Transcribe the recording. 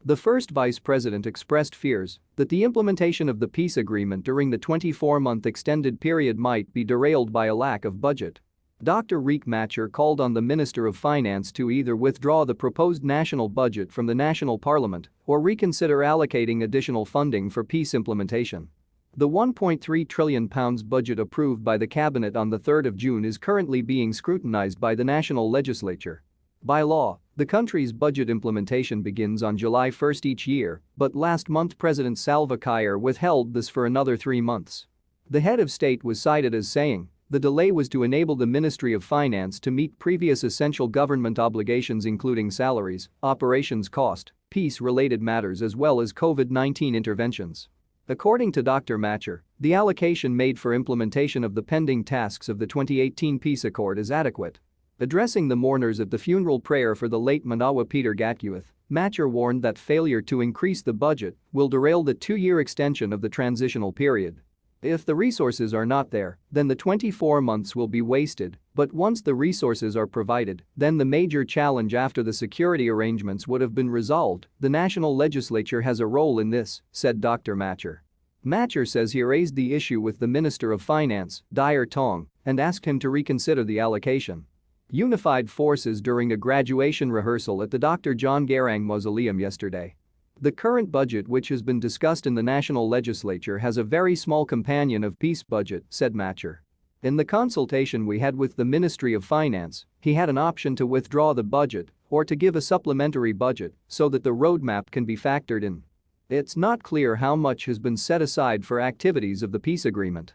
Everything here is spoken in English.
The first vice president expressed fears that the implementation of the peace agreement during the 24-month extended period might be derailed by a lack of budget. Dr. Machar called on the Minister of Finance to either withdraw the proposed national budget from the national parliament or reconsider allocating additional funding for peace implementation. The £1.3 trillion budget approved by the cabinet on the 3rd of June is currently being scrutinized by the national legislature. By law, the country's budget implementation begins on July 1 each year, but last month President Salva Kiir withheld this for another 3 months. The head of state was cited as saying the delay was to enable the Ministry of Finance to meet previous essential government obligations including salaries, operations cost, peace-related matters as well as COVID-19 interventions. According to Dr. Machar, the allocation made for implementation of the pending tasks of the 2018 peace accord is adequate. Addressing the mourners at the funeral prayer for the late Manawa Peter Gatkuith, Machar warned that failure to increase the budget will derail the 2-year extension of the transitional period. If the resources are not there, then the 24 months will be wasted, but once the resources are provided, then the major challenge after the security arrangements would have been resolved. The national legislature has a role in this, said Dr. Machar. Machar says he raised the issue with the Minister of Finance, Dyer Tong, and asked him to reconsider the allocation. Unified forces during a graduation rehearsal at the Dr. John Garang Mausoleum yesterday. The current budget, which has been discussed in the national legislature, has a very small companion of peace budget, said Machar. In the consultation we had with the Ministry of Finance, he had an option to withdraw the budget or to give a supplementary budget so that the roadmap can be factored in. It's not clear how much has been set aside for activities of the peace agreement.